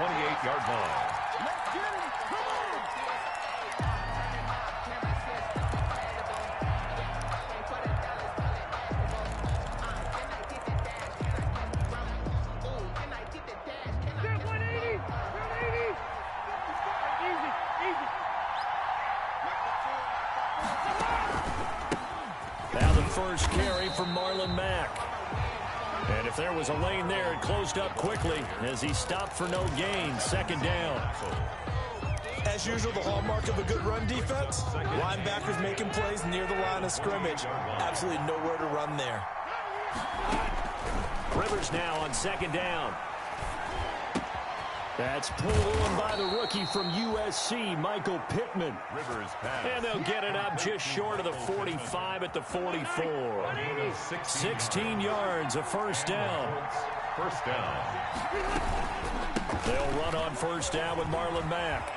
28-yard line. Now the first carry from Marlon Mack. And if there was a lane there, it closed up quickly as he stopped for no gain. Second down. As usual, the hallmark of a good run defense. Linebackers making plays near the line of scrimmage. Absolutely nowhere to run there. Rivers now on second down. That's pulled in by the rookie from USC, Michael Pittman. Rivers pass. And they'll get it up just short of the 45 at the 44. 16 yards, a first down. First down. They'll run on first down with Marlon Mack.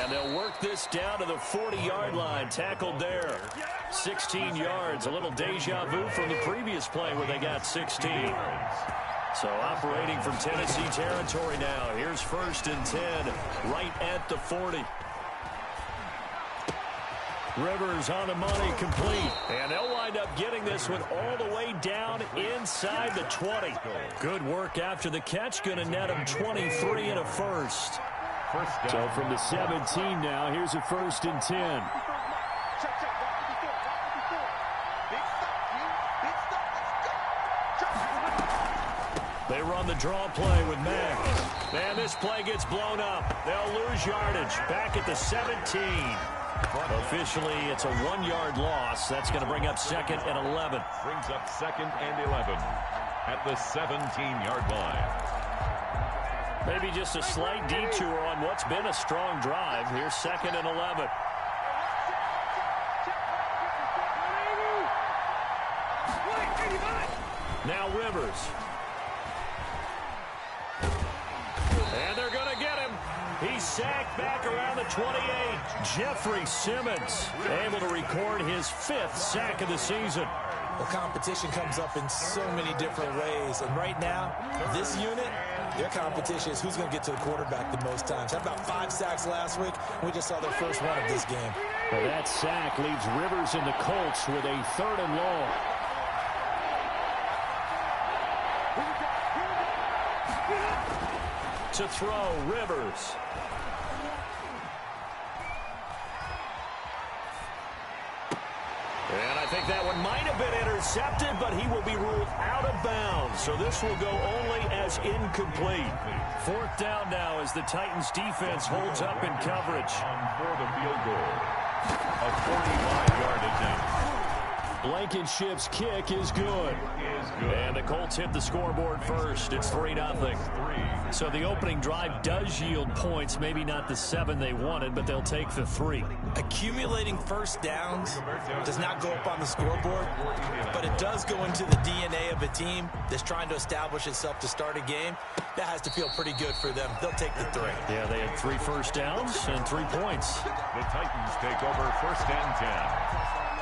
And they'll work this down to the 40-yard line, tackled there. 16 yards, a little deja vu from the previous play where they got 16. So operating from Tennessee territory now. Here's first and 10, right at the 40. Rivers on the money, complete. And they'll wind up getting this one all the way down inside the 20. Good work after the catch. Going to net them 23 and a first. So from the 17 now, here's a first and 10. They run the draw play with Mack. And this play gets blown up. They'll lose yardage. Back at the 17. Officially, it's a 1-yard loss. That's going to bring up second and 11. Brings up second and 11 at the 17-yard line. Maybe just a slight detour on what's been a strong drive. Here's second and 11. Now Rivers. And they're going to get him. He's sacked back around the 28. Jeffrey Simmons able to record his 5th sack of the season. Well, competition comes up in so many different ways. And right now, this unit, their competition is who's going to get to the quarterback the most times. Had about 5 sacks last week. We just saw their first one of this game. Well, that sack leaves Rivers and the Colts with a 3rd and long. To throw, Rivers. And I think that one might have been intercepted, but he will be ruled out of bounds. So this will go only as incomplete. 4th down now as the Titans defense holds up in coverage. For the field goal. A 45-yard attempt. Blankenship's kick is good. And the Colts hit the scoreboard first. It's 3-0. So the opening drive does yield points. Maybe not the 7 they wanted, but they'll take the 3. Accumulating first downs does not go up on the scoreboard, but it does go into the DNA of a team that's trying to establish itself to start a game. That has to feel pretty good for them. They'll take the 3. Yeah, they had 3 first downs and 3 points. The Titans take over first and 10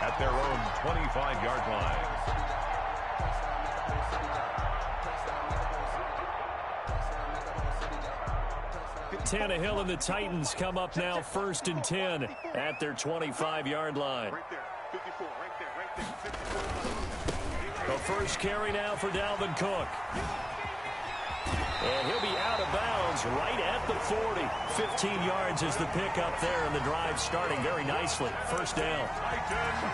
at their own 25-yard line. Tannehill and the Titans come up now first and 10 at their 25-yard line. The first carry now for Dalvin Cook. And he'll be out of bounds right at the 40. 15 yards is the pickup there, and the drive starting very nicely. First down.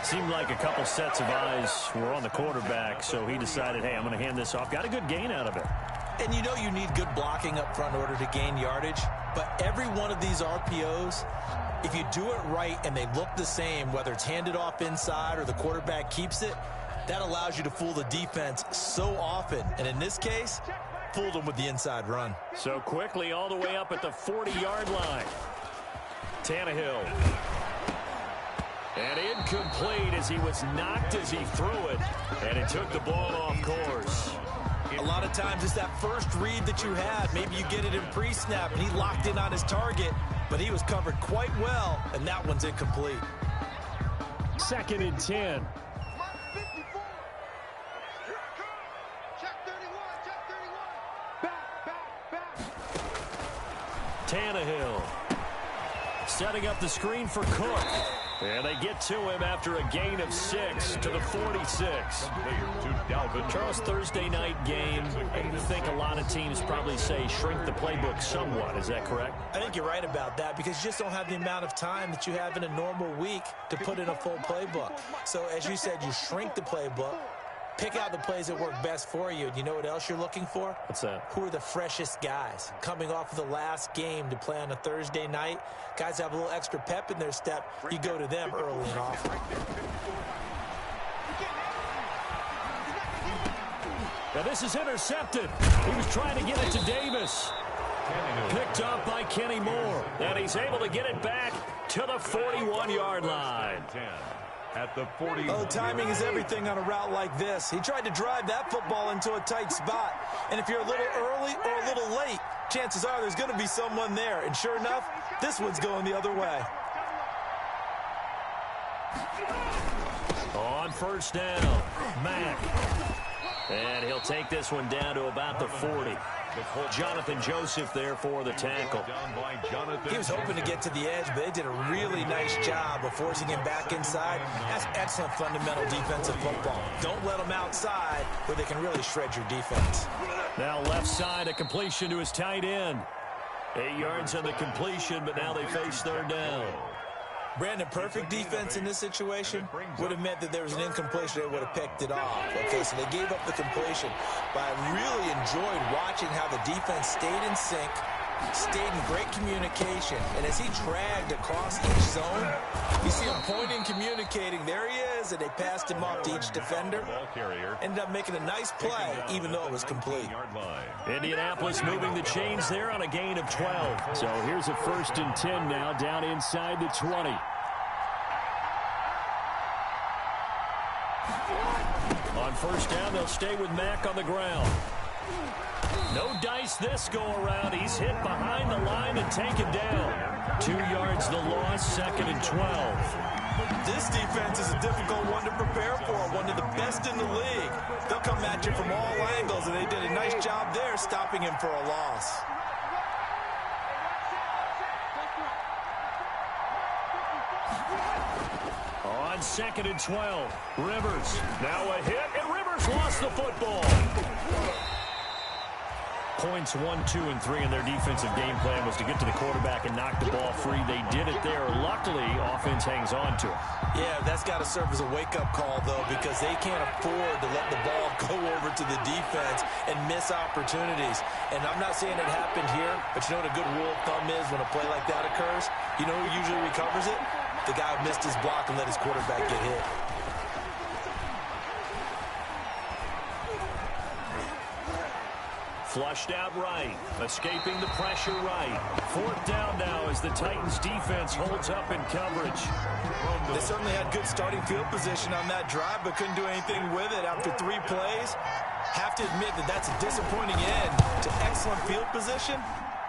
Seemed like a couple sets of eyes were on the quarterback, so he decided, hey, I'm going to hand this off. Got a good gain out of it. And you know you need good blocking up front in order to gain yardage. But every one of these RPOs, if you do it right and they look the same, whether it's handed off inside or the quarterback keeps it, that allows you to fool the defense so often. And in this case, fooled them with the inside run. So quickly all the way up at the 40-yard line. Tannehill. And incomplete as he was knocked as he threw it. And it took the ball off course. A lot of times it's that first read that you have. Maybe you get it in pre-snap and he locked in on his target, but he was covered quite well, and that one's incomplete. Second and 10. Tannehill. Setting up the screen for Cook. And they get to him after a gain of 6 to the 46. Charles, Thursday night game, I think a lot of teams probably say shrink the playbook somewhat. Is that correct? I think you're right about that because you just don't have the amount of time that you have in a normal week to put in a full playbook. So as you said, you shrink the playbook. Pick out the plays that work best for you. And you know what else you're looking for? What's that? Who are the freshest guys coming off of the last game to play on a Thursday night? Guys have a little extra pep in their step. You go to them early and often. Now this is intercepted. He was trying to get it to Davis. Picked up by Kenny Moore. And he's able to get it back to the 41-yard line. At the 40. Oh, timing is everything on a route like this. He tried to drive that football into a tight spot. And if you're a little early or a little late, chances are there's going to be someone there. And sure enough, this one's going the other way. On first down, Mack. And he'll take this one down to about the 40. Jonathan Joseph there for the tackle. He was hoping to get to the edge, but they did a really nice job of forcing him back inside. That's excellent fundamental defensive football. Don't let them outside where they can really shred your defense. Now left side, a completion to his tight end. 8 yards on the completion, but now they face third down. Brandon, perfect defense in this situation would have meant that there was an incompletion. They would have picked it off. Okay, so they gave up the completion. But I really enjoyed watching how the defense stayed in sync, stayed in great communication. And as he dragged across each zone, you see him pointing, communicating. There he is, and they passed him off to each defender. Ended up making a nice play, even though it was complete. Indianapolis moving the chains there on a gain of 12. So here's a 1st and 10 now down inside the 20. On first down, they'll stay with Mack on the ground. No dice this go-around. He's hit behind the line and taken down. 2 yards the loss, 2nd and 12. This defense is a difficult one to prepare for, one of the best in the league. They'll come at you from all angles, and they did a nice job there stopping him for a loss. On 2nd and 12, Rivers. Now a hit, and Rivers lost the football. Points 1, 2, and 3 in their defensive game plan was to get to the quarterback and knock the ball free. They did it there. Luckily, offense hangs on to it. Yeah, that's got to serve as a wake-up call, though, because they can't afford to let the ball go over to the defense and miss opportunities. And I'm not saying it happened here, but you know what a good rule of thumb is when a play like that occurs? You know who usually recovers it? The guy who missed his block and let his quarterback get hit. Flushed out right, escaping the pressure right. 4th down now as the Titans defense holds up in coverage. They certainly had good starting field position on that drive, but couldn't do anything with it after 3 plays. Have to admit that that's a disappointing end to excellent field position.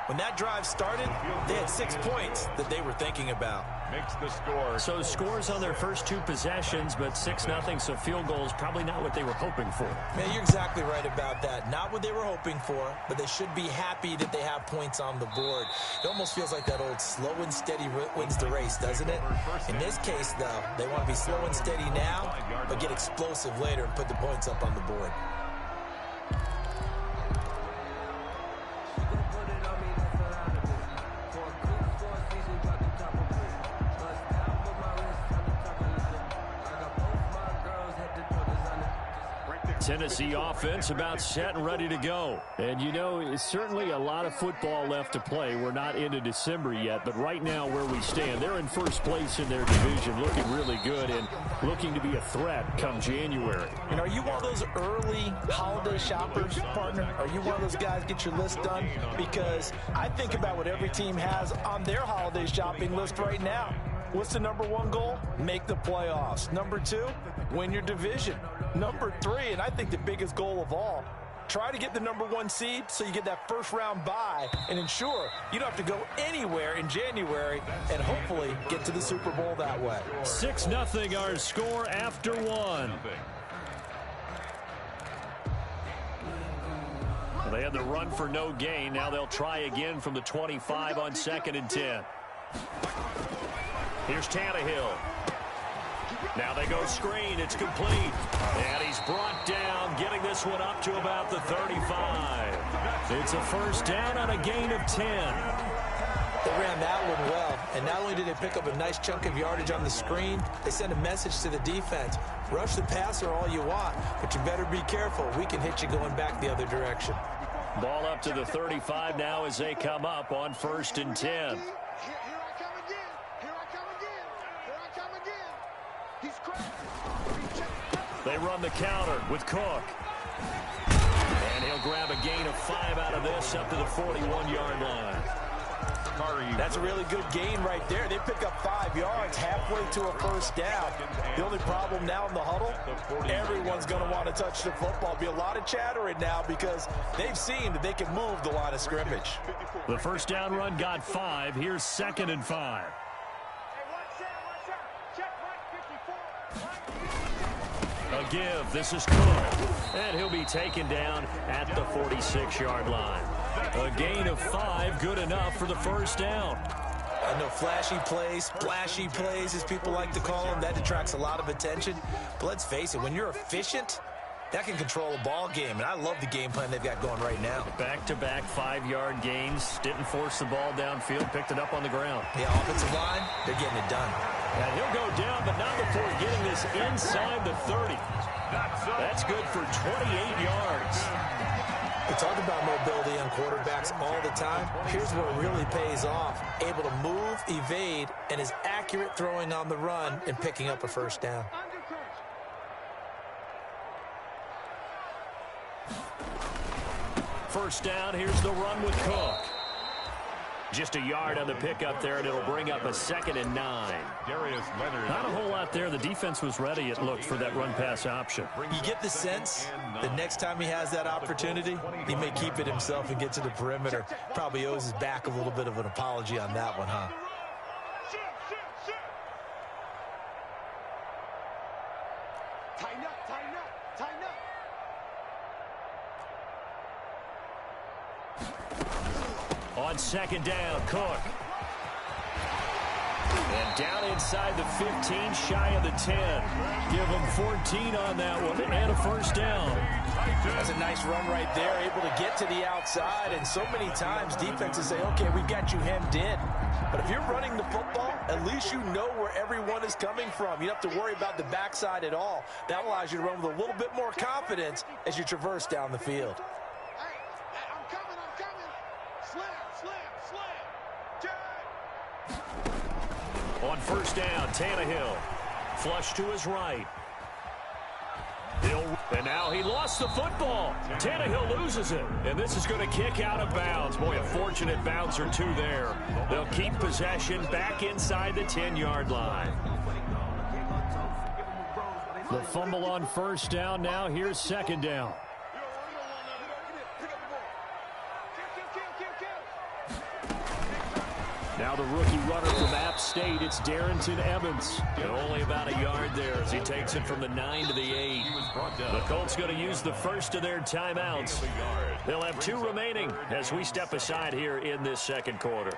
When that drive started, they had 6 points that they were thinking about. Makes the score. So scores on their first 2 possessions, but 6-0, so field goals probably not what they were hoping for. Man, you're exactly right about that. Not what they were hoping for, but they should be happy that they have points on the board. It almost feels like that old slow and steady wins the race, doesn't it? In this case, though, they want to be slow and steady now, but get explosive later and put the points up on the board. Tennessee offense about set and ready to go. And, you know, it's certainly a lot of football left to play. We're not into December yet, but right now where we stand, they're in first place in their division, looking really good and looking to be a threat come January. And are you one of those early holiday shoppers, partner? Are you one of those guys get your list done? Because I think about what every team has on their holiday shopping list right now. What's the number 1 goal? Make the playoffs. Number 2, win your division. Number 3, and I think the biggest goal of all, try to get the number 1 seed so you get that first round bye and ensure you don't have to go anywhere in January and hopefully get to the Super Bowl that way. 6-0 our score after 1. They They had the run for no gain. Now they'll try again from the 25 on 2nd and 10. Here's Tannehill. Now they go screen. It's complete. And he's brought down, getting this one up to about the 35. It's a first down on a gain of 10. They ran that one well, and not only did they pick up a nice chunk of yardage on the screen, they sent a message to the defense. Rush the passer all you want, but you better be careful. We can hit you going back the other direction. Ball up to the 35 now as they come up on 1st and 10. They run the counter with Cook. And he'll grab a gain of 5 out of this up to the 41-yard line. That's a really good gain right there. They pick up 5 yards halfway to a first down. The only problem now in the huddle, everyone's going to want to touch the football. Be a lot of chattering now because they've seen that they can move the line of scrimmage. The first down run got 5. Here's 2nd and 5. A give. This is Cook. And he'll be taken down at the 46-yard line. A gain of 5, good enough for the first down. I know flashy plays, splashy plays, as people like to call them, that attracts a lot of attention. But let's face it, when you're efficient, that can control a ball game. And I love the game plan they've got going right now. Back-to-back 5-yard gains. Didn't force the ball downfield. Picked it up on the ground. The offensive line, they're getting it done. And he'll go down, but not before getting this inside the 30. That's good for 28 yards. We talk about mobility on quarterbacks all the time. Here's what really pays off. Able to move, evade, and is accurate throwing on the run and picking up a first down. First down, here's the run with Cook. Just a yard on the pickup there, and it'll bring up a 2nd and 9. Not a whole lot there. The defense was ready, it looked, for that run-pass option. You get the sense the next time he has that opportunity, he may keep it himself and get to the perimeter. Probably owes his back a little bit of an apology on that one, huh? Tighten up, tighten up, tighten up. On 2nd down, Cook. And down inside the 15, shy of the 10. Give him 14 on that one and a first down. That's a nice run right there, able to get to the outside. And so many times defenses say, okay, we've got you hemmed in. But if you're running the football, at least you know where everyone is coming from. You don't have to worry about the backside at all. That allows you to run with a little bit more confidence as you traverse down the field. On first down, Tannehill. Flush to his right. And now he lost the football. Tannehill loses it. And this is going to kick out of bounds. Boy, a fortunate bounce or two there. They'll keep possession back inside the 10-yard line. The fumble on first down now. Here's 2nd down. Now the rookie runner from App State, it's Darrington Evans. And only about a yard there as he takes it from the 9 to the 8. The Colts going to use the first of their timeouts. They'll have 2 remaining as we step aside here in this second quarter.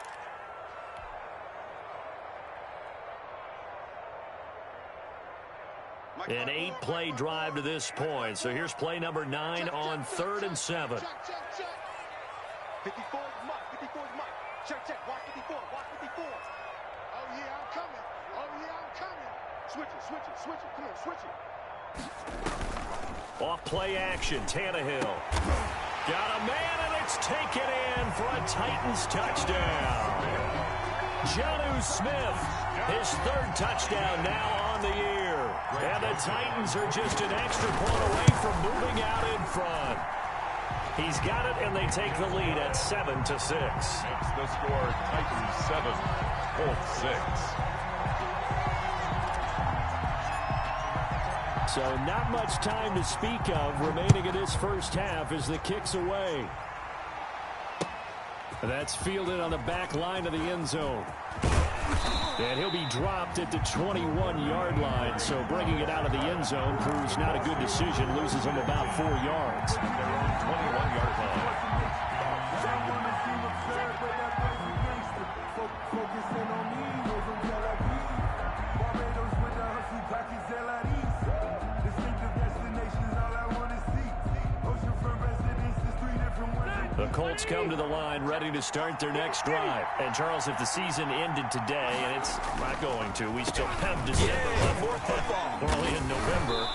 An 8-play drive to this point. So here's play number 9 on 3rd and 7. 54 is Mike. 54 is Mike. Check, check. Watch 54. Watch 54. Oh, yeah, I'm coming. Oh, yeah, I'm coming. Switch it, switch it, switch it. Come on, switch it. Off play action, Tannehill. Got a man, and it's taken in for a Titans touchdown. Jonnu Smith, his 3rd touchdown now on the year. And the Titans are just an extra point away from moving out in front. He's got it, and they take the lead at 7-6. Makes the score Titans 7, Colts 6. So not much time to speak of remaining in this first half as the kick's away. That's fielded on the back line of the end zone. And he'll be dropped at the 21-yard line. So bringing it out of the end zone proves not a good decision. Loses him about 4 yards. 21-yard line. The Colts come to the line ready to start their next drive. And, Charles, if the season ended today, and it's not going to, we still have December left. We're only in November.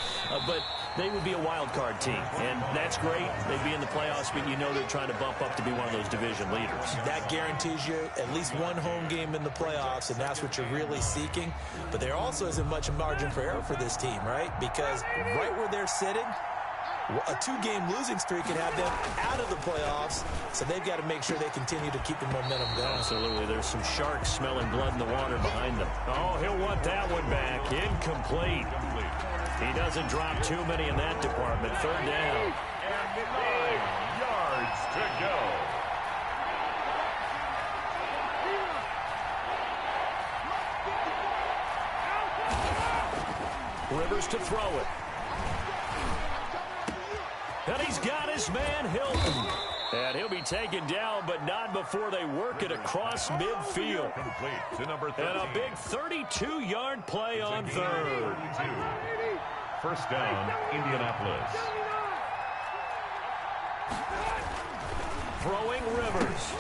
But they would be a wild card team. And that's great. They'd be in the playoffs, but you know they're trying to bump up to be one of those division leaders. That guarantees you at least one home game in the playoffs, and that's what you're really seeking. But there also isn't much margin for error for this team, right? Because right where they're sitting, a two-game losing streak could have them out of the playoffs, so they've got to make sure they continue to keep the momentum going. Absolutely. There's some sharks smelling blood in the water behind them. Oh, he'll want that one back. Incomplete. He doesn't drop too many in that department. Third down. And 9 yards to go. Rivers to throw it. And he's got his man, Hilton. And he'll be taken down, but not before they work it across midfield. Complete to number 13. And a big 32-yard play on third. 32. First down, Indianapolis. Throwing Rivers.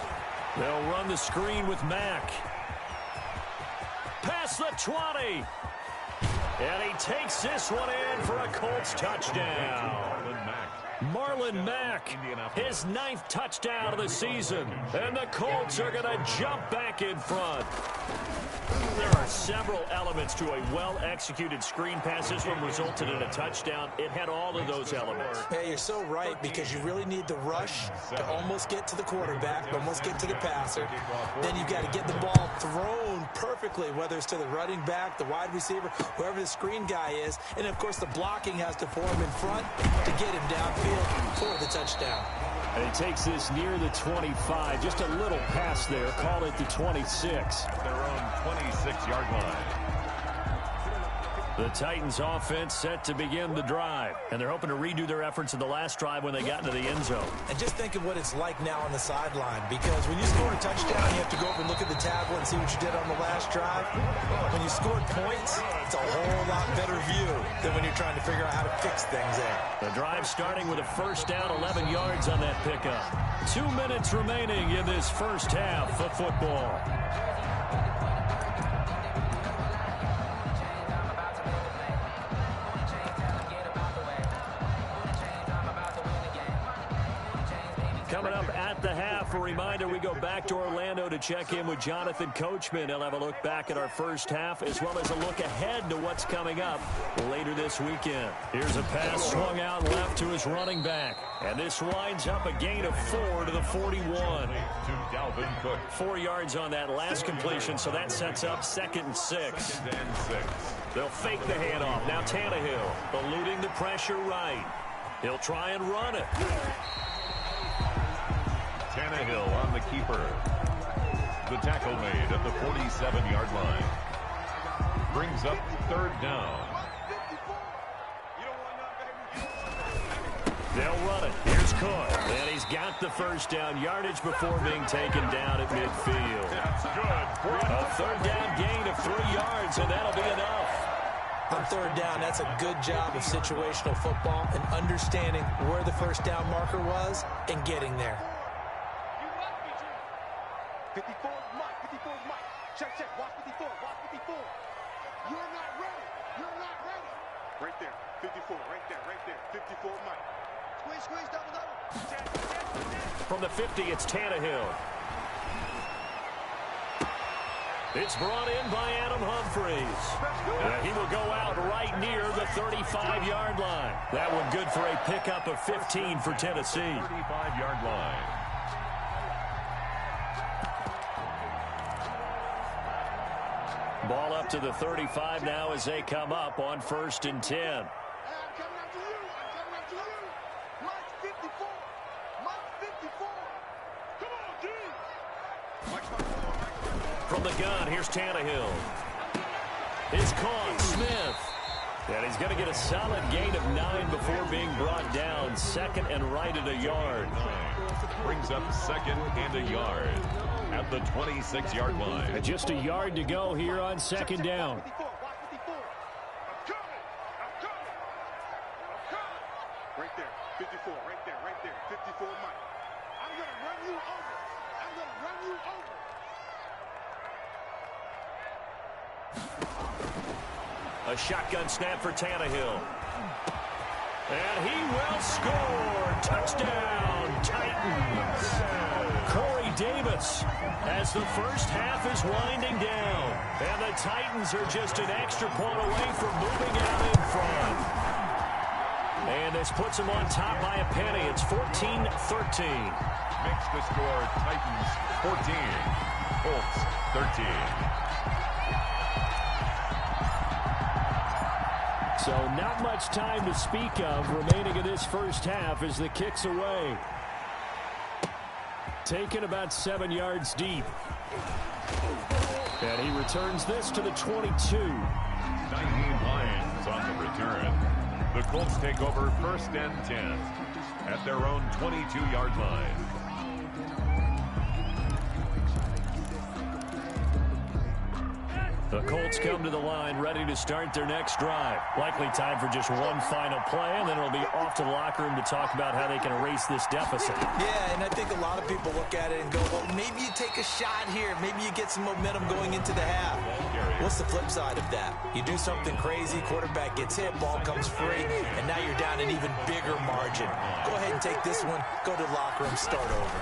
They'll run the screen with Mack. Past the 20. And he takes this one in for a Colts touchdown. Marlon Mack, his 9th touchdown of the season. And the Colts are going to jump back in front. There are several elements to a well-executed screen pass. This one resulted in a touchdown. It had all of those elements. Hey, you're so right, because you really need the rush to almost get to the quarterback, almost get to the passer. Then you've got to get the ball thrown perfectly, whether it's to the running back, the wide receiver, whoever the screen guy is. And, of course, the blocking has to form in front to get him downfield for the touchdown. And he takes this near the 25. Just a little pass there. Call it the 26. Their own 26-yard line. The Titans offense set to begin the drive. And they're hoping to redo their efforts in the last drive when they got into the end zone. And just think of what it's like now on the sideline, because when you score a touchdown, you have to go over and look at the tablet and see what you did on the last drive. When you scored points, it's a whole lot better view than when you're trying to figure out how to fix things there. The drive starting with a first down, 11 yards on that pickup. 2 minutes remaining in this first half of football. Coming up at the half, a reminder, we go back to Orlando to check in with Jonathan Coachman. He'll have a look back at our first half, as well as a look ahead to what's coming up later this weekend. Here's a pass swung out left to his running back. And this winds up a gain of 4 to the 41. To Dalvin Cook. 4 yards on that last completion, so that sets up 2nd and 6. 2nd and 6. They'll fake the handoff. Now Tannehill eluding the pressure right. He'll try and run it. Tannehill on the keeper. The tackle made at the 47-yard line. Brings up 3rd down. They'll run it. Here's Cook. And he's got the first down yardage before being taken down at midfield. That's good. A 3rd down gain of 3 yards, and that'll be enough. On 3rd down, that's a good job of situational football and understanding where the first down marker was and getting there. 54 Mike, 54 Mike. Check, check. Watch 54, watch 54. You're not ready. You're not ready. Right there. 54, right there, right there. 54 Mike. Squeeze, squeeze, double, double. From the 50, it's Tannehill. It's brought in by Adam Humphries. And he will go out right near the 35-yard line. That one good for a pickup of 15 for Tennessee. 35-yard line. Ball up to the 35 now as they come up on 1st and 10. I'm coming after you. I'm coming after you. Mike 54. Mike 54. Come on, D. From the gun, here's Tannehill. It's caught. Smith. And he's going to get a solid gain of 9 before being brought down. Second and right at a yard. Brings up second and a yard at the 26-yard line. And just a yard to go here on second down. Right there, 54, right there, 54 Mike. I'm going to run you over. I'm going to run you over. A shotgun snap for Tannehill. And he will score. Touchdown, Titans. Corey Davis as the first half is winding down. And the Titans are just an extra point away from moving out in front. And this puts them on top by a penny. It's 14-13. Makes the score Titans 14, Colts 13. So not much time to speak of remaining in this first half as the kick's away. Taken about 7 yards deep. And he returns this to the 22. Naheem Hines on the return. The Colts take over first and 10 at their own 22-yard line. The Colts come to the line ready to start their next drive. Likely time for just one final play, and then it'll be off to the locker room to talk about how they can erase this deficit. Yeah, and I think a lot of people look at it and go, well, maybe you take a shot here. Maybe you get some momentum going into the half. What's the flip side of that? You do something crazy, quarterback gets hit, ball comes free, and now you're down an even bigger margin. Go ahead and take this one, go to the locker room, start over.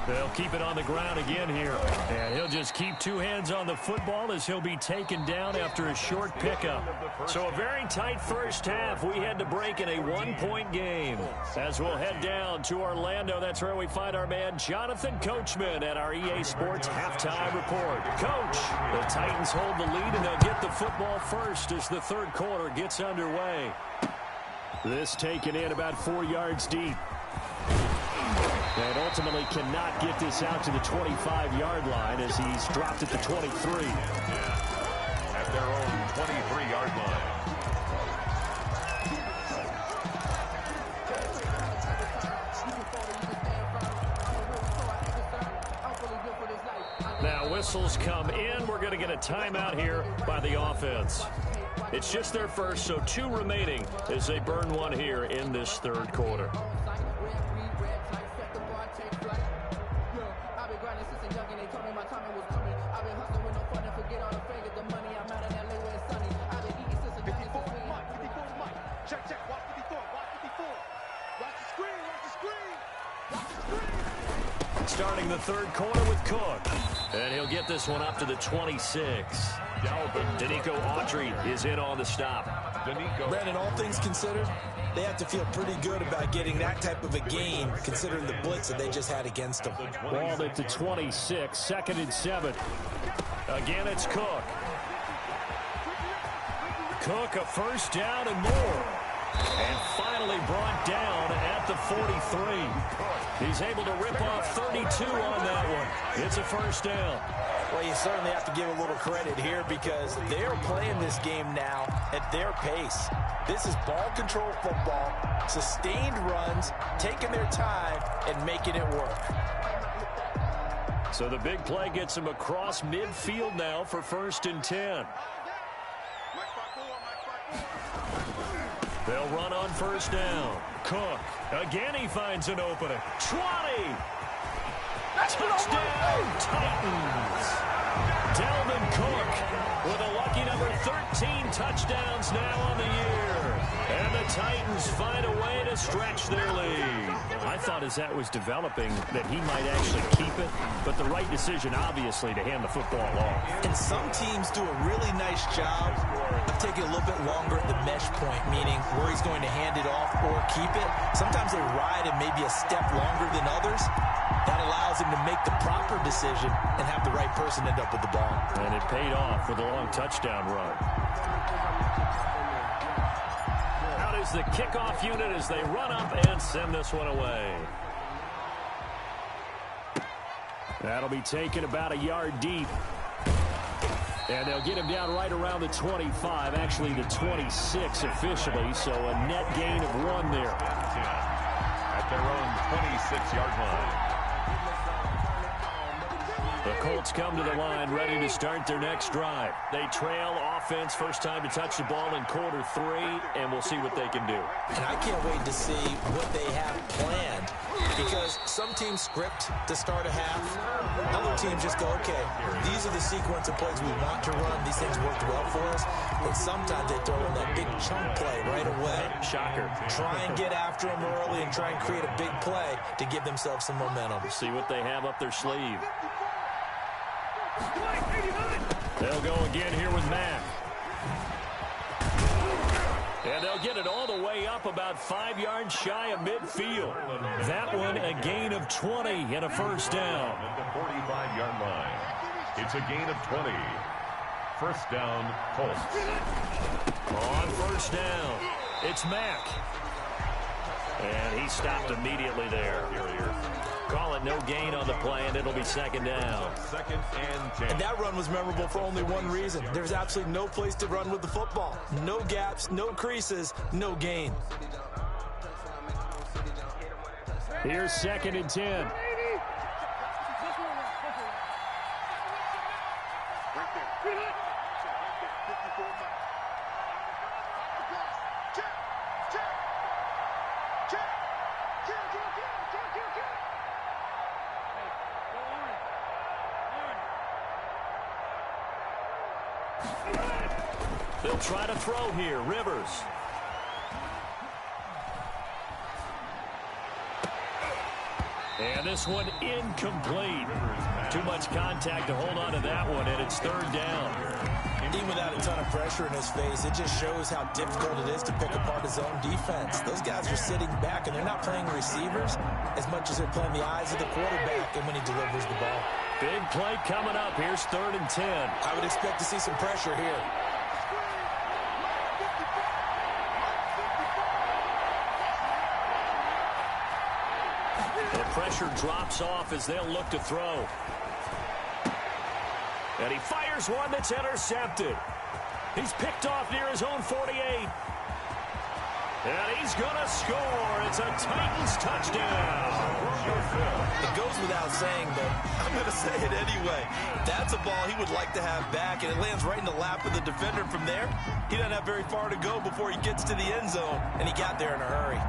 They'll keep it on the ground again here. And he'll just keep 2 hands on the football as he'll be taken down after a short pickup. So a very tight first half. We had to break in a 1-point game. As we'll head down to Orlando, that's where we find our man Jonathan Coachman at our EA Sports Halftime Report. Coach, the Titans hold the lead and they'll get the football first as the third quarter gets underway. This taken in about 4 yards deep. And ultimately cannot get this out to the 25-yard line as he's dropped at the 23. At their own 23-yard line. Now whistles come in. We're going to get a timeout here by the offense. It's just their first, so 2 remaining as they burn one here in this third quarter. Starting the third quarter with Cook. And he'll get this one up to the 26. Danico Autry is in on the stop. Brandon, all things considered, they have to feel pretty good about getting that type of a gain, considering the blitz that they just had against them. Ball at the 26, 2nd and 7. Again, it's Cook. Cook, a first down and more. And finally brought down at the 43. He's able to rip off 32 on that one. It's a first down. Well, you certainly have to give a little credit here because they're playing this game now at their pace. This is ball control football, sustained runs, taking their time and making it work. So the big play gets him across midfield now for 1st and 10. They'll run on first down. Cook. Again, he finds an opening. 20. Touchdown, Titans. Dalvin Cook with a lucky number 13 touchdowns now on the year. And the Titans find a way to stretch their lead. I thought as that was developing that he might actually keep it, but the right decision, obviously, to hand the football off. And some teams do a really nice job of taking a little bit longer at the mesh point, meaning where he's going to hand it off or keep it. Sometimes they ride it maybe a step longer than others. That allows him to make the proper decision and have the right person end up with the ball. And it paid off with a long touchdown run. Out is the kickoff unit as they run up and send this one away. That'll be taken about a yard deep. And they'll get him down right around the 25, actually the 26 officially, so a net gain of 1 there. At their own 26-yard line. The Colts come to the line ready to start their next drive. They trail offense, first time to touch the ball in quarter 3, and we'll see what they can do. And I can't wait to see what they have planned, because some teams script to start a half. Other teams just go, okay, these are the sequence of plays we want to run. These things worked well for us. But sometimes they throw in that big chunk play right away. Shocker. Try and get after them early and try and create a big play to give themselves some momentum. See what they have up their sleeve. They'll go again here with Mack. And they'll get it all the way up about 5 yards shy of midfield. That one a gain of 20 and a first down. At the 45-yard line. It's a gain of 20. First down, Colts. On first down, it's Mack. And he stopped immediately there. Call it no gain on the play, and it'll be second down. Second and 10. And that run was memorable for only one reason. There's absolutely no place to run with the football. No gaps, no creases, no gain. Here's second and 10. They'll try to throw here. Rivers. And this one incomplete. Too much contact to hold on to that one, and it's third down. Even without a ton of pressure in his face, it just shows how difficult it is to pick apart his own defense. Those guys are sitting back, and they're not playing receivers as much as they're playing the eyes of the quarterback and when he delivers the ball. Big play coming up. Here's third and 10. I would expect to see some pressure here. The pressure drops off as they'll look to throw. And he fires one that's intercepted. He's picked off near his own 48. And he's going to score. It's a Titans touchdown. It goes without saying, but I'm going to say it anyway. That's a ball he would like to have back, and it lands right in the lap of the defender. From there, he doesn't have very far to go before he gets to the end zone, and he got there in a hurry.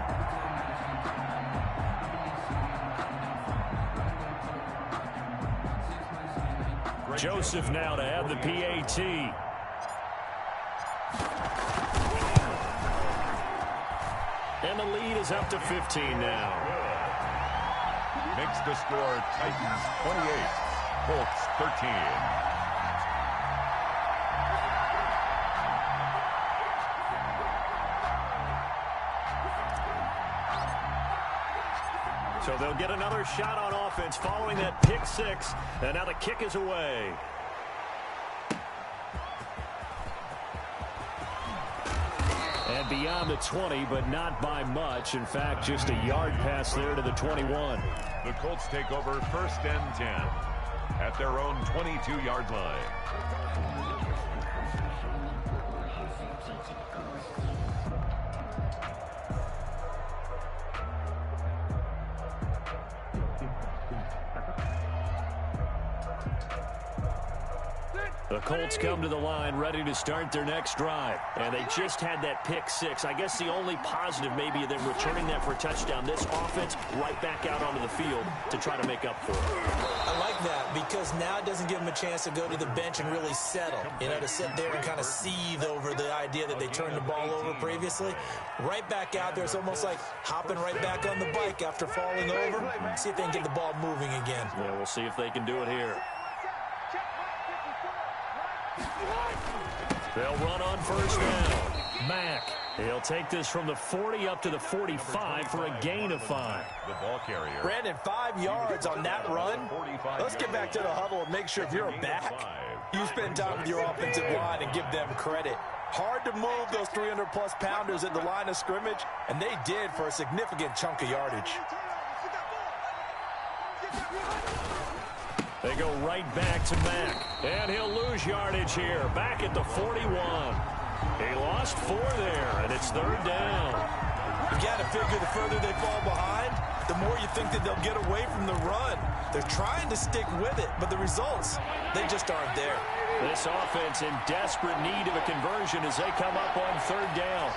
Joseph now to have the PAT. And the lead is up to 15 now. Makes the score Titans 28, Colts 13. So they'll get another shot on offense following that pick six. And now the kick is away. And beyond the 20, but not by much. In fact, just a yard pass there to the 21. The Colts take over first and 10 at their own 22-yard line. The Colts come to the line ready to start their next drive. And they just had that pick six. I guess the only positive maybe of them returning that for a touchdown. This offense right back out onto the field to try to make up for it. I like that because now it doesn't give them a chance to go to the bench and really settle. You know, to sit there and kind of seethe over the idea that they turned the ball over previously. Right back out there. It's almost like hopping right back on the bike after falling over. See if they can get the ball moving again. Yeah, we'll see if they can do it here. They'll run on first down. Mack. He'll take this from the 40 up to the 45 for a gain of 5. The ball carrier. Brandon, 5 yards on that run. Let's get back to the huddle and make sure if you're a back, you spend time with your offensive line and give them credit. Hard to move those 300-plus pounders at the line of scrimmage, and they did for a significant chunk of yardage. They go right back to Mack. And he'll lose yardage here. Back at the 41. He lost 4 there, and it's 3rd down. You got to figure the further they fall behind, the more you think that they'll get away from the run. They're trying to stick with it, but the results, they just aren't there. This offense in desperate need of a conversion as they come up on 3rd down.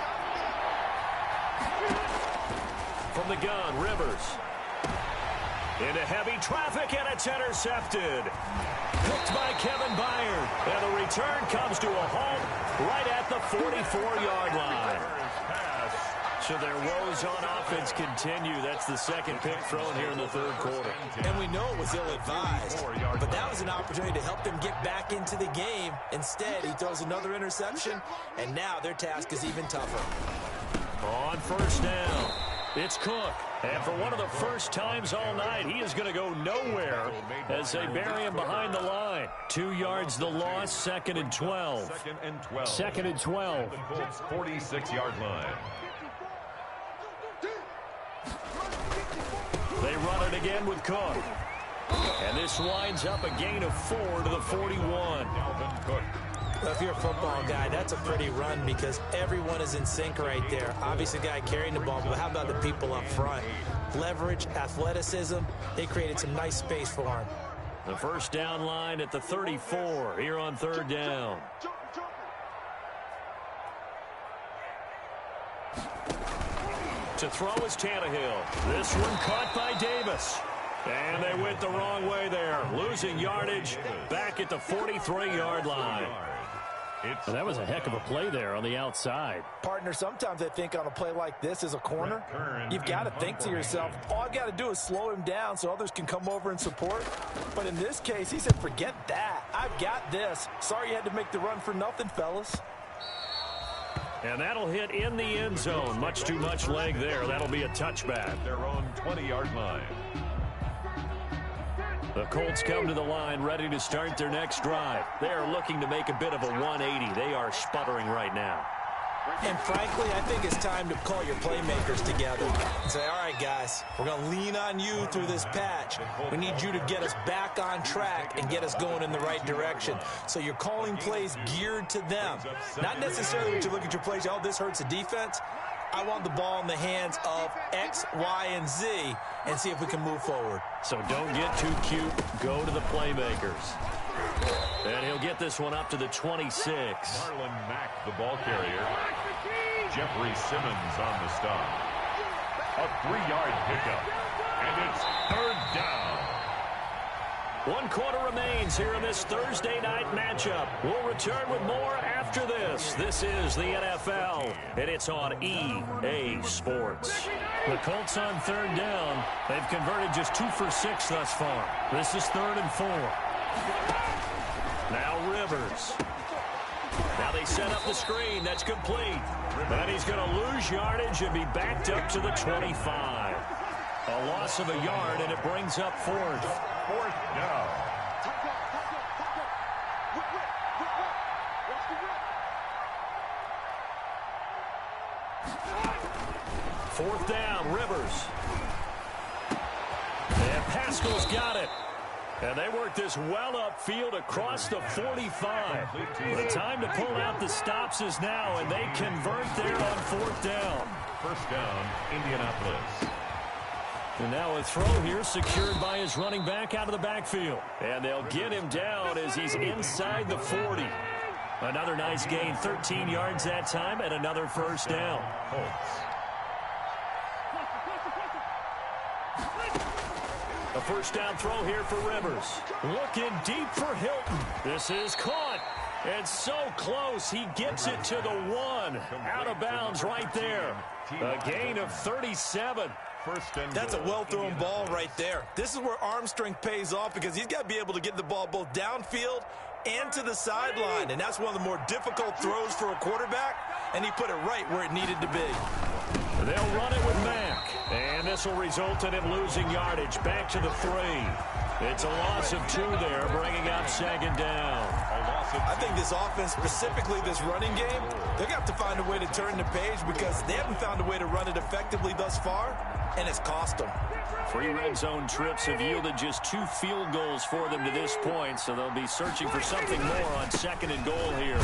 From the gun, Rivers. Into heavy traffic, and it's intercepted. Picked by Kevin Byard. And the return comes to a halt right at the 44-yard line. So their woes on offense continue. That's the second pick thrown here in the 3rd quarter. And we know it was ill-advised, but that was an opportunity to help them get back into the game. Instead, he throws another interception, and now their task is even tougher. On 1st down, it's Cook. And for one of the first times all night, he is going to go nowhere as they bury him behind the line. 2 yards the loss, 2nd and 12. 2nd and 12. The Colts' 46-yard line. They run it again with Cook. And this winds up a gain of 4 to the 41. Cook. Well, if you're a football guy, that's a pretty run because everyone is in sync right there. Obviously, the guy carrying the ball, but how about the people up front? Leverage, athleticism, they created some nice space for him. The 1st down line at the 34 here on 3rd down. To throw is Tannehill. This one caught by Davis. And they went the wrong way there. Losing yardage back at the 43-yard line. Well, that was a heck of a play there on the outside. Partner, sometimes I think on a play like this as a corner, you've got to think to yourself, all I've got to do is slow him down so others can come over and support. But in this case, he said, forget that. I've got this. Sorry you had to make the run for nothing, fellas. And that'll hit in the end zone. Much too much leg there. That'll be a touchback. Their own 20-yard line. The Colts come to the line ready to start their next drive. They are looking to make a bit of a 180. They are sputtering right now. And frankly, I think it's time to call your playmakers together and say, all right, guys, we're going to lean on you through this patch. We need you to get us back on track and get us going in the right direction. So you're calling plays geared to them. Not necessarily when you look at your plays, oh, this hurts the defense. I want the ball in the hands of X, Y, and Z and see if we can move forward. So don't get too cute. Go to the playmakers. And he'll get this one up to the 26. Marlon Mack, the ball carrier. Jeffrey Simmons on the stop. A 3-yard pickup. And it's 3rd down. 1 quarter remains here in this Thursday night matchup. We'll return with more after this. This is the NFL, and it's on EA Sports. The Colts on 3rd down. They've converted just 2 for 6 thus far. This is 3rd and 4. Now Rivers. Now they set up the screen. That's complete. And he's going to lose yardage and be backed up to the 25. A loss of a yard, and it brings up 4th. 4th down. 4th down, Rivers. And Pascal's got it. And they work this well upfield across the 45. The time to pull out the stops is now, and they convert there on 4th down. 1st down, Indianapolis. And now a throw here secured by his running back out of the backfield. And they'll get him down as he's inside the 40. Another nice gain, 13 yards that time, and another 1st down. Colts. A 1st down throw here for Rivers. Looking deep for Hilton. This is caught. And so close, he gets it to the 1. Out of bounds right there. A gain of 37. That's a well-thrown ball right there. This is where arm strength pays off because he's got to be able to get the ball both downfield and to the sideline. And that's one of the more difficult throws for a quarterback, and he put it right where it needed to be. They'll run it with Mack. And this will result in him losing yardage back to the 3. It's a loss of 2 there, bringing up 2nd down. I think this offense, specifically this running game, they're going to have to find a way to turn the page because they haven't found a way to run it effectively thus far. and it's cost them. 3 red zone trips have yielded just 2 field goals for them to this point, so they'll be searching for something more on 2nd and goal here.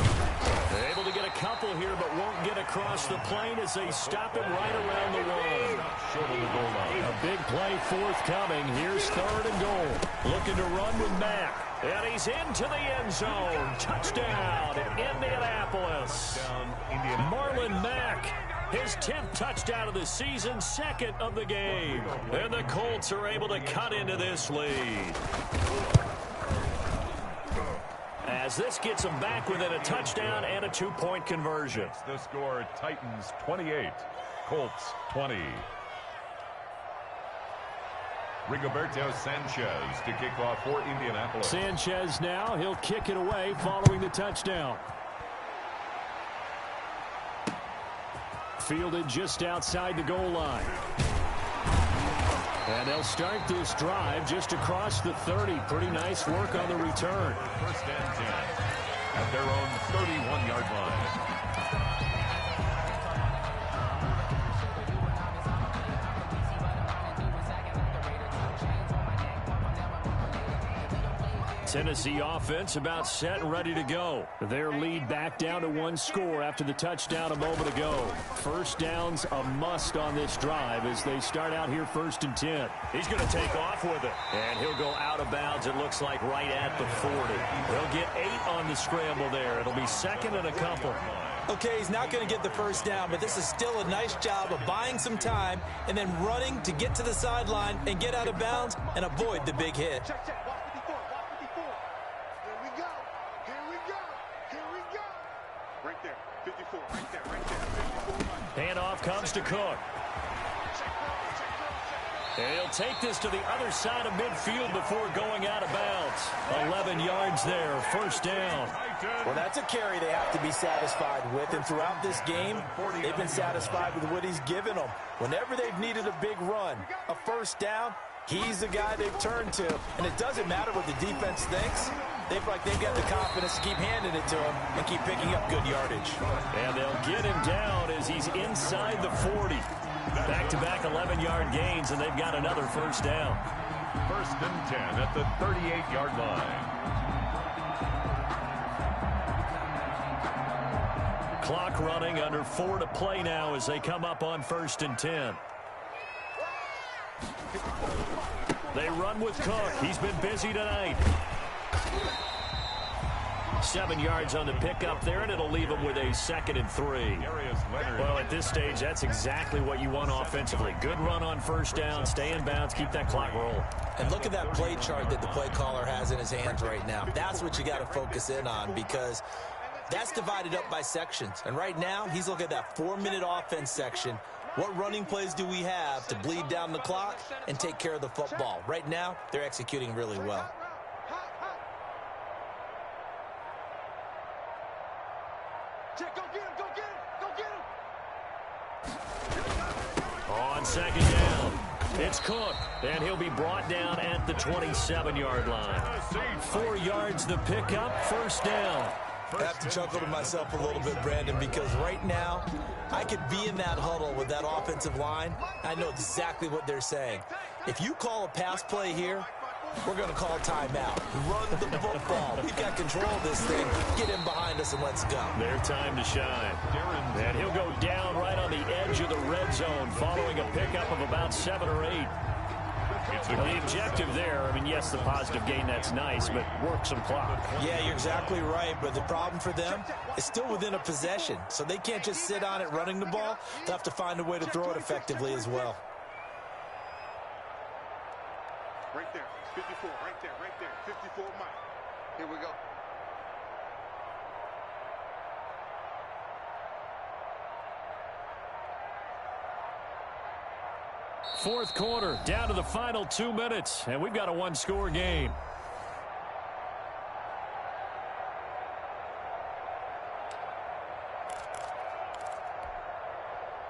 They're able to get a couple here, but won't get across the plane as they stop him right around the 1. A big play forthcoming. Here's 3rd and goal. Looking to run with Mack. And he's into the end zone. Touchdown, Indianapolis. Marlon Mack, his 10th touchdown of the season, 2nd of the game. And the Colts are able to cut into this lead. As this gets them back within a touchdown and a 2-point conversion. The score, Titans 28, Colts 20. Rigoberto Sanchez to kick off for Indianapolis. Sanchez now, he'll kick it away following the touchdown. Fielded just outside the goal line. And they'll start this drive just across the 30. Pretty nice work on the return. 1st and 10 at their own 31-yard line. Tennessee offense about set and ready to go. Their lead back down to 1 score after the touchdown a moment ago. 1st down's a must on this drive as they start out here 1st and 10. He's going to take off with it. And he'll go out of bounds, it looks like, right at the 40. They'll get 8 on the scramble there. It'll be 2nd and a couple. Okay, he's not going to get the 1st down, but this is still a nice job of buying some time and then running to get to the sideline and get out of bounds and avoid the big hit. Handoff comes to Cook. And he'll take this to the other side of midfield before going out of bounds. 11 yards there, 1st down. Well, that's a carry they have to be satisfied with, and throughout this game, they've been satisfied with what he's given them. Whenever they've needed a big run, a 1st down, he's the guy they've turned to. And it doesn't matter what the defense thinks. They feel like they've got the confidence to keep handing it to him and keep picking up good yardage. And they'll get him down as he's inside the 40. Back-to-back 11-yard gains, and they've got another 1st down. 1st and 10 at the 38-yard line. Clock running, under 4 to play now as they come up on 1st and 10. They run with Cook. He's been busy tonight. 7 yards on the pickup there, and it'll leave him with a 2nd and 3. Well, at this stage, that's exactly what you want offensively. Good run on 1st down, stay in bounds, keep that clock rolling. And look at that play chart that the play caller has in his hands right now. That's what you got to focus in on, because that's divided up by sections. And right now, he's looking at that 4-minute offense section. What running plays do we have to bleed down the clock and take care of the football? Right now, they're executing really well. Go get him, go get him, go get him. On 2nd down, it's Cook, and he'll be brought down at the 27-yard line. 4 yards the pickup, 1st down. I have to chuckle to myself a little bit, Brandon, because right now I could be in that huddle with that offensive line. I know exactly what they're saying. If you call a pass play here, we're going to call timeout. Run the football. We've got control of this thing. Get him behind us and let's go. Their time to shine. And he'll go down right on the edge of the red zone following a pickup of about 7 or 8. Well, the objective there, I mean, yes, the positive gain, that's nice, but work some clock. Yeah, you're exactly right, but the problem for them is still within a possession, so they can't just sit on it running the ball. They'll have to find a way to throw it effectively as well. Right there, 54, right there, 54 Mike. Here we go. Fourth quarter, down to the final 2 minutes, and we've got a 1-score game.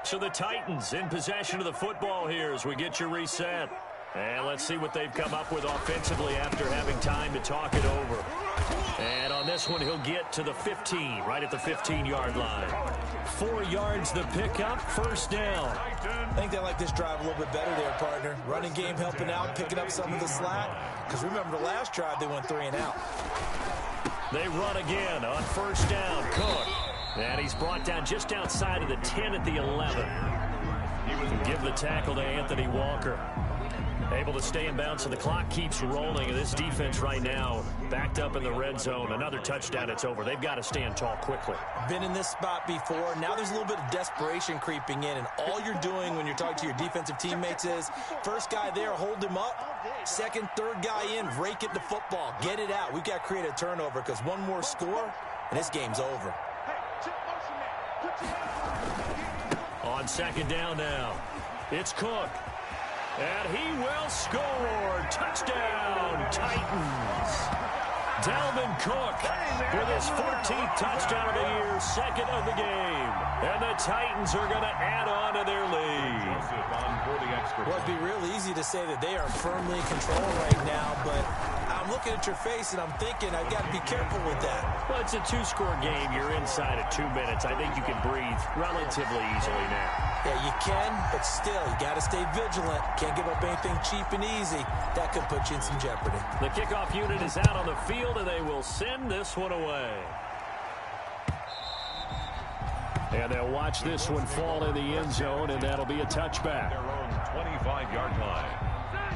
So the Titans in possession of the football here as we get you reset. And let's see what they've come up with offensively after having time to talk it over. And on this one, he'll get to the 15, right at the 15-yard line. 4 yards the pickup, first down. I think they like this drive a little bit better there, partner. Running game helping out, picking up some of the slack. Because remember the last drive, they went 3 and out. They run again on first down. Cook. And he's brought down just outside of the 10 at the 11. Give the tackle to Anthony Walker. Able to stay in bounds, so the clock keeps rolling. And this defense right now backed up in the red zone. Another touchdown, it's over. They've got to stand tall quickly. Been in this spot before. Now there's a little bit of desperation creeping in. And all you're doing when you're talking to your defensive teammates is, first guy there, hold him up. Second, third guy in, rake it to football. Get it out. We've got to create a turnover because one more score, and this game's over. On second down now, it's Cook. And he will score. Touchdown, Titans. Dalvin Cook with his 14th touchdown of the year, second of the game. And the Titans are going to add on to their lead. Well, it'd be real easy to say that they are firmly in control right now, but I'm looking at your face and I'm thinking I've got to be careful with that. Well, it's a 2-score game. You're inside of 2 minutes. I think you can breathe relatively easily now. Yeah, you can, but still, you got to stay vigilant. Can't give up anything cheap and easy. That could put you in some jeopardy. The kickoff unit is out on the field, and they will send this one away. And they'll watch this one fall in the end zone, and that'll be a touchback. Their own 25-yard line.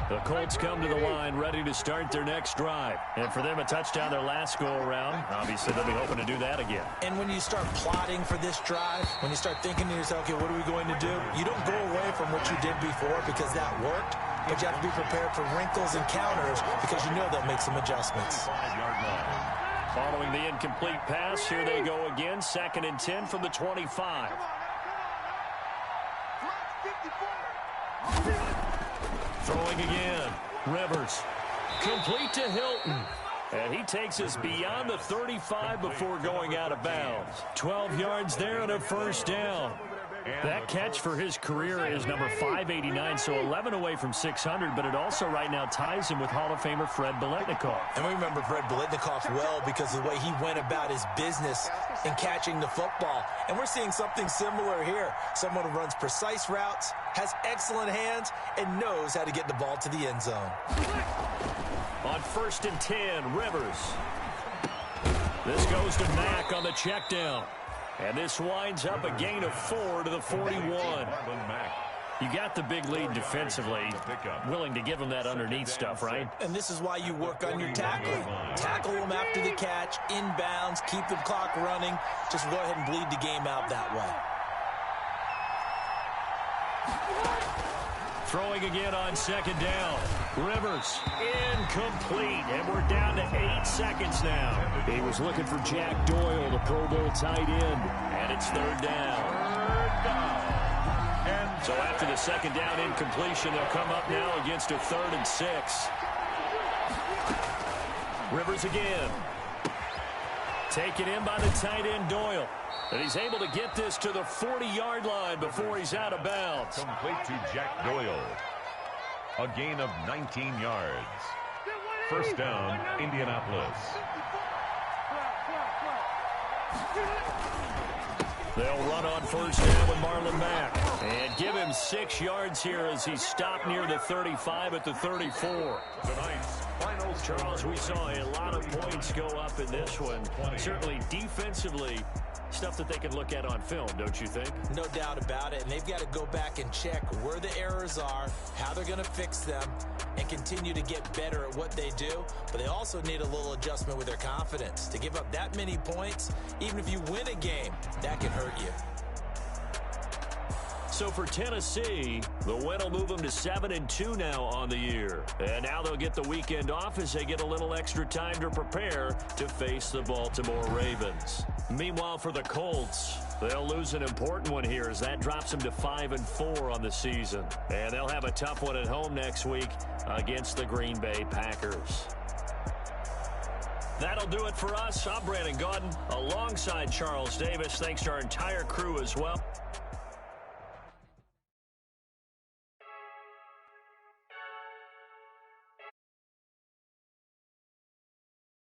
The Colts come to the line ready to start their next drive. And for them, a touchdown their last go-around. Obviously, they'll be hoping to do that again. And when you start plotting for this drive, when you start thinking to yourself, okay, what are we going to do? You don't go away from what you did before because that worked, but you have to be prepared for wrinkles and counters because you know they'll make some adjustments. 5-yard line. Following the incomplete pass, here they go again. 2nd and 10 from the 25. Throwing again. Rivers. Complete to Hilton. And he takes us beyond the 35 before going out of bounds. 12 yards there and a first down. That catch for his career is number 589, so 11 away from 600, but it also right now ties him with Hall of Famer Fred Biletnikoff. And we remember Fred Biletnikoff well because of the way he went about his business in catching the football. And we're seeing something similar here. Someone who runs precise routes, has excellent hands, and knows how to get the ball to the end zone. On 1st and 10, Rivers. This goes to Mack on the check down. And this winds up a gain of 4 to the 41. You got the big lead defensively, willing to give them that underneath stuff, right? And this is why you work on your tackling. Tackle them after the catch, inbounds, keep the clock running. Just go ahead and bleed the game out that way. Throwing again on 2nd down. Rivers, incomplete, and we're down to 8 seconds now. He was looking for Jack Doyle, the Pro Bowl tight end, and it's 3rd down. And so after the 2nd down incompletion, they'll come up now against a 3rd and 6. Rivers again. Taken in by the tight end Doyle. And he's able to get this to the 40-yard line before he's out of bounds. Complete to Jack Doyle. A gain of 19 yards. First down, Indianapolis. They'll run on first down with Marlon Mack. And give him 6 yards here as he stopped near the 35 at the 34. Tonight's final Charles, we saw a lot of points go up in this one. Certainly defensively, stuff that they can look at on film, don't you think? No doubt about it. And they've got to go back and check where the errors are, how they're going to fix them, and continue to get better at what they do. But they also need a little adjustment with their confidence. To give up that many points, even if you win a game, that can hurt you. So for Tennessee, the win will move them to 7-2 now on the year. And now they'll get the weekend off as they get a little extra time to prepare to face the Baltimore Ravens. Meanwhile, for the Colts, they'll lose an important one here as that drops them to 5-4 on the season. And they'll have a tough one at home next week against the Green Bay Packers. That'll do it for us. I'm Brandon Gaudin alongside Charles Davis. Thanks to our entire crew as well.